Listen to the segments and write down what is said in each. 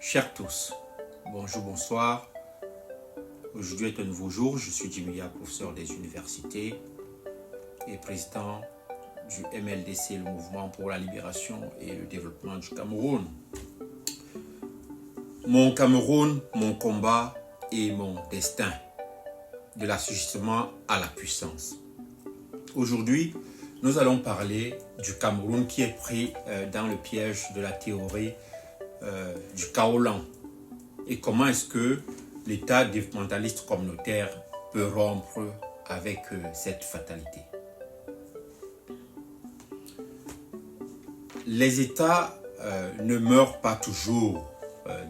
Chers tous, bonjour, bonsoir. Aujourd'hui est un nouveau jour. Je suis Djimia, professeur des universités et président du MLDC, le Mouvement pour la libération et le développement du Cameroun. Mon Cameroun, mon combat et mon destin, de l'assujettissement à la puissance. Aujourd'hui, nous allons parler du Cameroun qui est pris dans le piège de la théorie du chaos lent et comment est-ce que l'État développementaliste communautaire peut rompre avec cette fatalité. Les États ne meurent pas toujours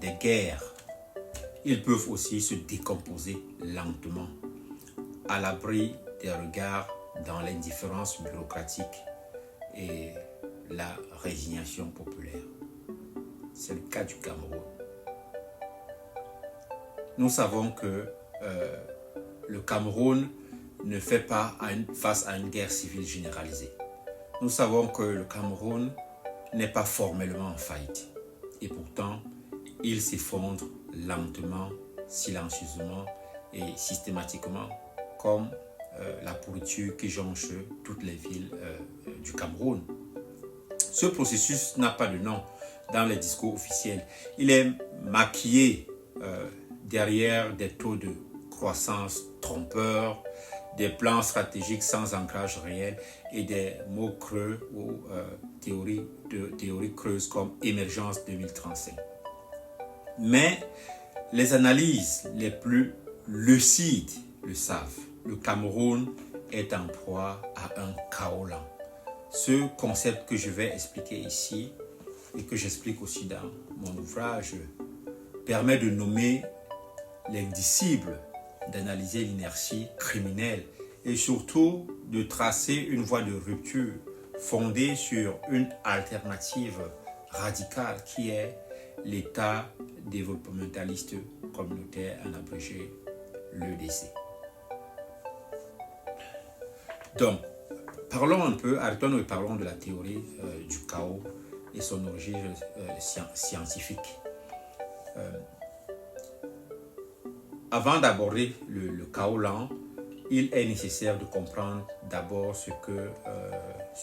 des guerres. Ils peuvent aussi se décomposer lentement à l'abri des regards dans l'indifférence bureaucratique et la résignation populaire. C'est le cas du Cameroun. Nous savons que le Cameroun ne fait pas face à une guerre civile généralisée. Nous savons que le Cameroun n'est pas formellement en faillite. Et pourtant, il s'effondre lentement, silencieusement et systématiquement, comme la pourriture qui jonche toutes les villes du Cameroun. Ce processus n'a pas de nom dans les discours officiels. Il est maquillé derrière des taux de croissance trompeurs, des plans stratégiques sans ancrage réel et des mots creux ou théories creuses comme émergence 2035. Mais les analyses les plus lucides le savent. Le Cameroun est en proie à un chaos lent. Ce concept que je vais expliquer ici et que j'explique aussi dans mon ouvrage permet de nommer l'indicible, d'analyser l'inertie criminelle et surtout de tracer une voie de rupture fondée sur une alternative radicale qui est l'État développementaliste communautaire, en abrégé l'EDC. Donc, arrêtons-nous et parlons de la théorie du chaos et son origine scientifique. Avant d'aborder le chaos lent, il est nécessaire de comprendre d'abord ce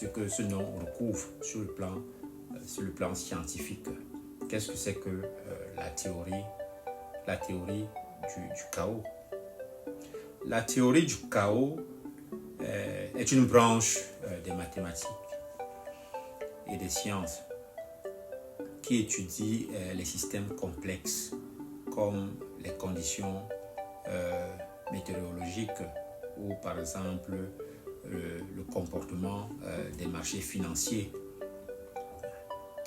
que ce nom recouvre sur le plan scientifique. Qu'est-ce que c'est que la théorie du chaos? La théorie du chaos est une branche des mathématiques et des sciences qui étudie les systèmes complexes comme les conditions météorologiques ou par exemple le comportement des marchés financiers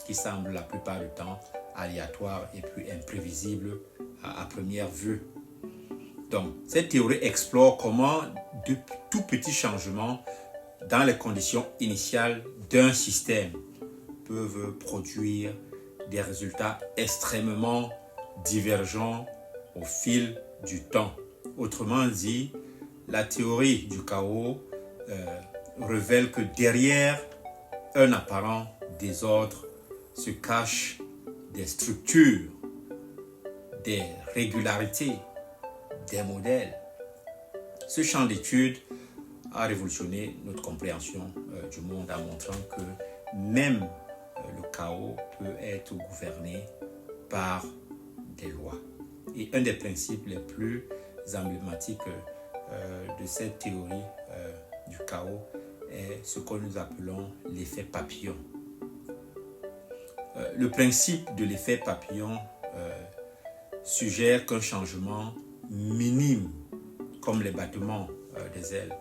qui semblent la plupart du temps aléatoires et plus imprévisibles à première vue. Donc, cette théorie explore comment de tout petits changements dans les conditions initiales d'un système peuvent produire des résultats extrêmement divergents au fil du temps. Autrement dit, la théorie du chaos révèle que derrière un apparent désordre se cachent des structures, des régularités, des modèles. Ce champ d'étude a révolutionné notre compréhension du monde en montrant que même le chaos peut être gouverné par des lois. Et un des principes les plus emblématiques de cette théorie du chaos est ce que nous appelons l'effet papillon. Le principe de l'effet papillon suggère qu'un changement minime, comme les battements des ailes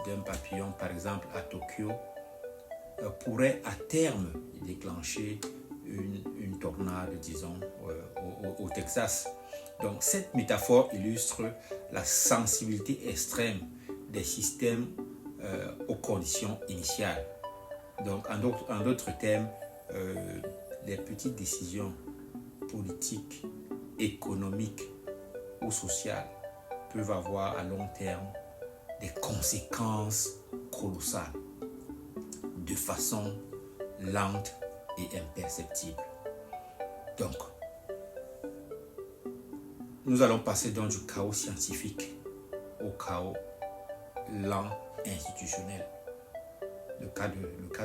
d'un papillon, par exemple à Tokyo, pourrait à terme déclencher une tornade, disons, au Texas. Donc, cette métaphore illustre la sensibilité extrême des systèmes aux conditions initiales. Donc, en d'autres termes, les petites décisions politiques, économiques ou sociales peuvent avoir à long terme des conséquences colossales de façon lente et imperceptible. Donc, nous allons passer donc du chaos scientifique au chaos lent institutionnel. Le cas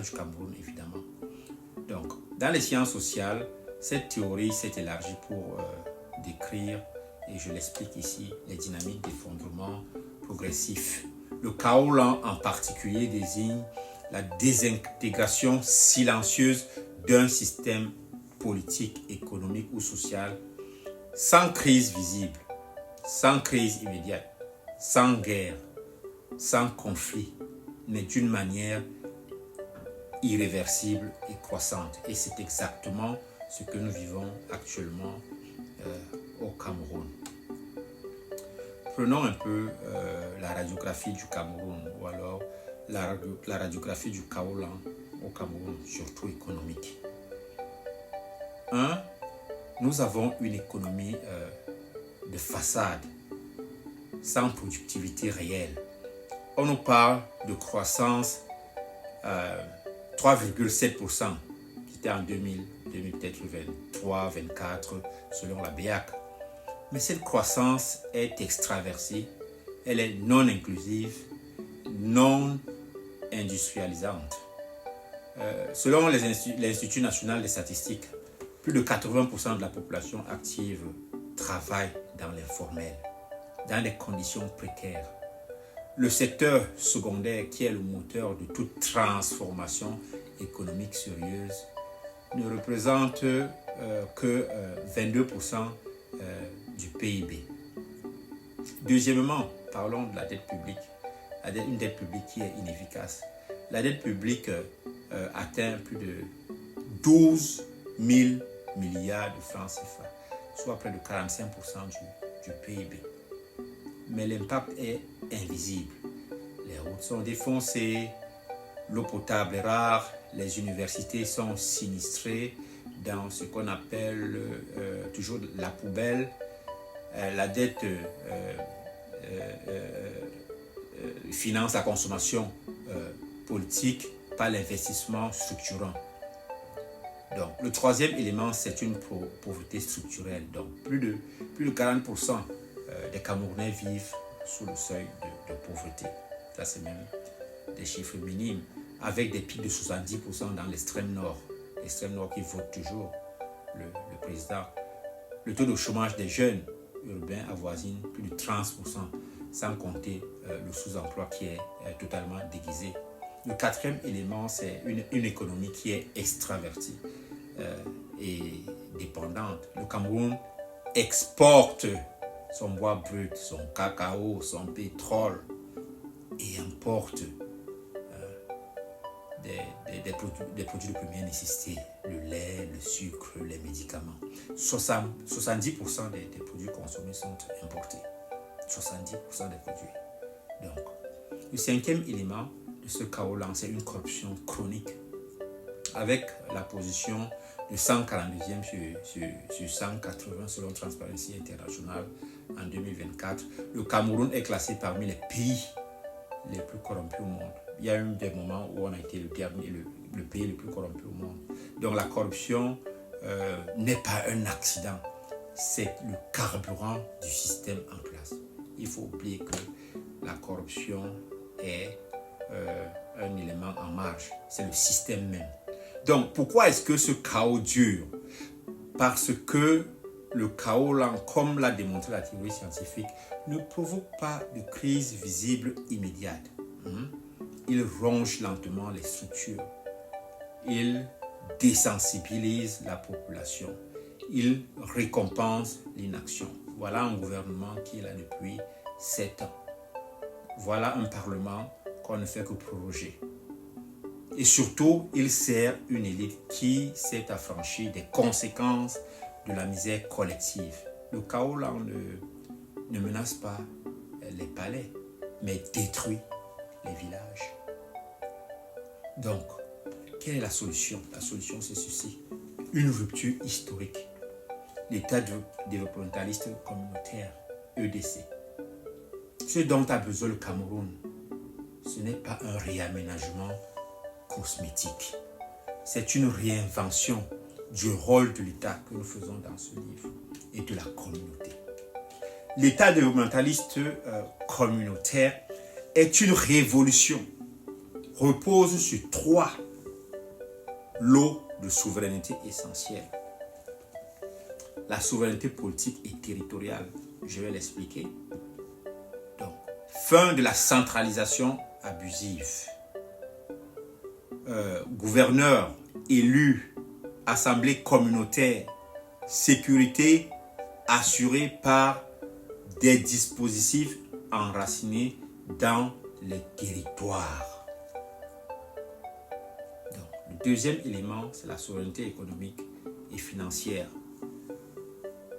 du Cameroun, évidemment. Donc, dans les sciences sociales, cette théorie s'est élargie pour décrire, et je l'explique ici, les dynamiques d'effondrement progressif. Le chaos lent en particulier désigne la désintégration silencieuse d'un système politique, économique ou social sans crise visible, sans crise immédiate, sans guerre, sans conflit, mais d'une manière irréversible et croissante. Et c'est exactement ce que nous vivons actuellement au Cameroun. Prenons un peu la radiographie du Cameroun, ou alors la radiographie du chaos lent au Cameroun, surtout économique. 1. Nous avons une économie de façade, sans productivité réelle. On nous parle de croissance 3,7%, qui était en 2023, 24, selon la BEAC. Mais cette croissance est extraversée, elle est non inclusive, non industrialisante. Selon l'Institut national des statistiques, plus de 80% de la population active travaille dans l'informel, dans des conditions précaires. Le secteur secondaire, qui est le moteur de toute transformation économique sérieuse, ne représente que 22% du PIB. Deuxièmement, parlons de la dette publique. Une dette publique qui est inefficace. La dette publique atteint plus de 12 000 milliards de francs CFA, soit près de 45% du PIB. Mais l'impact est invisible. Les routes sont défoncées, l'eau potable est rare, les universités sont sinistrées dans ce qu'on appelle toujours la poubelle. La dette finance la consommation politique par l'investissement structurant. Donc, le troisième élément, c'est une pauvreté structurelle. Donc, plus de 40% des Camerounais vivent sous le seuil de pauvreté. Ça, c'est même des chiffres minimes, avec des pics de 70% dans l'extrême nord. L'extrême nord qui vote toujours le président. Le taux de chômage des jeunes urbains avoisine plus de 30%, sans compter le sous-emploi qui est totalement déguisé. Le quatrième élément, c'est une économie qui est extravertie et dépendante. Le Cameroun exporte son bois brut, son cacao, son pétrole et importe des produits de première nécessité, le lait, le sucre, les médicaments. 70% des produits consommés sont importés. 70% des produits. Donc, le cinquième élément de ce chaos-là, c'est une corruption chronique. Avec la position de 142e sur 180 selon Transparency International en 2024, le Cameroun est classé parmi les pays les plus corrompus au monde. Il y a eu des moments où on a été le pays le plus corrompu au monde. Donc la corruption n'est pas un accident, c'est le carburant du système en place. Il faut oublier que la corruption est un élément en marge, c'est le système même. Donc pourquoi est-ce que ce chaos dure? Parce que le chaos, là, comme l'a démontré la théorie scientifique, ne provoque pas de crise visible immédiate. Il ronge lentement les structures. Il désensibilise la population. Il récompense l'inaction. Voilà un gouvernement qui est là depuis 7 ans. Voilà un parlement qu'on ne fait que proroger. Et surtout, il sert une élite qui s'est affranchie des conséquences de la misère collective. Le chaos là ne menace pas les palais, mais détruit les villages. Donc, quelle est la solution? La solution, c'est ceci. Une rupture historique. L'État développementaliste communautaire, EDC. Ce dont a besoin le Cameroun, ce n'est pas un réaménagement cosmétique. C'est une réinvention du rôle de l'État que nous faisons dans ce livre et de la communauté. L'État développementaliste communautaire est une révolution, repose sur 3 lots de souveraineté essentiels. La souveraineté politique et territoriale, je vais l'expliquer. Donc, fin de la centralisation abusive. Gouverneurs, élus, assemblées communautaires, sécurité assurée par des dispositifs enracinés dans les territoires. Donc, le deuxième élément, c'est la souveraineté économique et financière.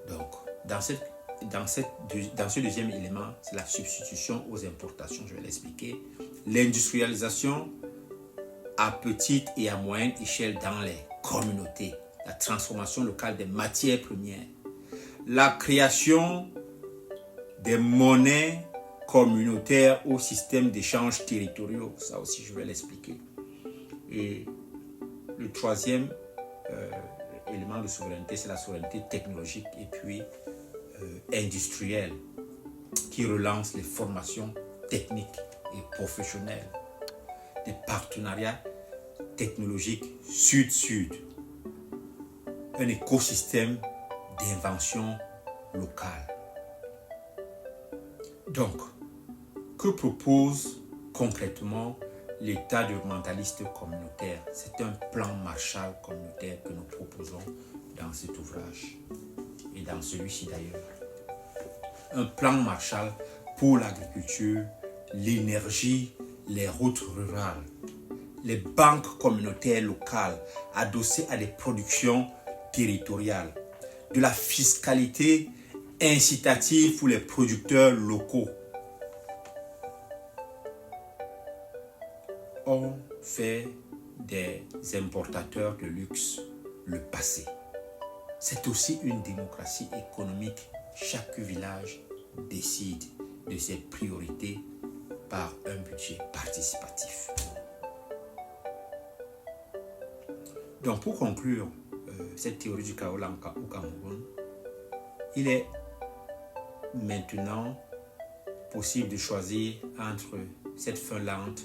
Donc, dans ce deuxième élément, c'est la substitution aux importations, je vais l'expliquer. L'industrialisation à petite et à moyenne échelle dans les communautés. La transformation locale des matières premières. La création des monnaies communautaires au système d'échanges territoriaux. Ça aussi, je vais l'expliquer. Et le troisième élément de souveraineté, c'est la souveraineté technologique et puis industrielle qui relance les formations techniques et professionnelles, des partenariats technologiques sud-sud, un écosystème d'invention locale. Donc, que propose concrètement l'État développementaliste communautaire? C'est un plan Marshall communautaire que nous proposons dans cet ouvrage et dans celui-ci d'ailleurs. Un plan Marshall pour l'agriculture, l'énergie, les routes rurales, les banques communautaires locales adossées à des productions territoriales, de la fiscalité incitative pour les producteurs locaux. On fait des importateurs de luxe le passé. C'est aussi une démocratie économique. Chaque village décide de ses priorités par un budget participatif. Donc pour conclure cette théorie du chaos au Cameroun, il est maintenant possible de choisir entre cette fin lente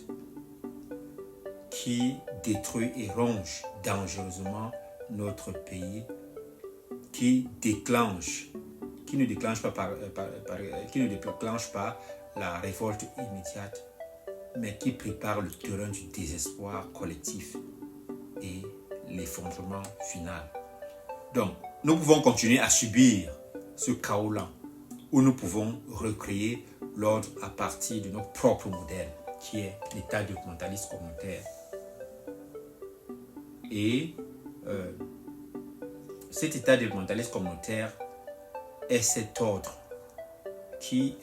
qui détruit et ronge dangereusement notre pays, qui ne déclenche pas la révolte immédiate, mais qui prépare le terrain du désespoir collectif et l'effondrement final. Donc, nous pouvons continuer à subir ce chaos lent, où nous pouvons recréer l'ordre à partir de notre propre modèle, qui est l'État développementaliste communautaire. Et cet État développementaliste communautaire est cet ordre qui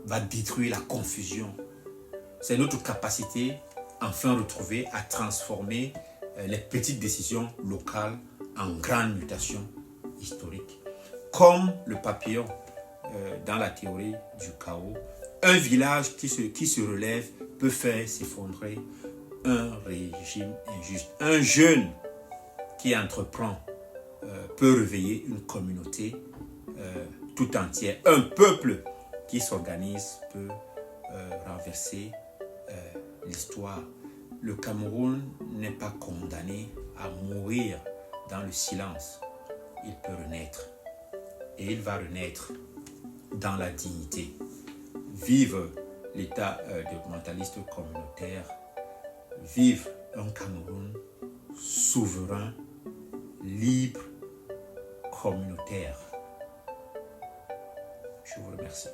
va détruire la confusion. C'est notre capacité, enfin retrouvée, à transformer les petites décisions locales en grandes mutations historiques. Comme le papillon dans la théorie du chaos, un village qui se relève peut faire s'effondrer un régime injuste. Un jeune qui entreprend peut réveiller une communauté tout entière. Un peuple qui s'organise peut renverser l'histoire. Le Cameroun n'est pas condamné à mourir dans le silence. Il peut renaître. Et il va renaître dans la dignité. Vive l'État développementaliste communautaire. Vive un Cameroun souverain, libre, communautaire. Je vous remercie.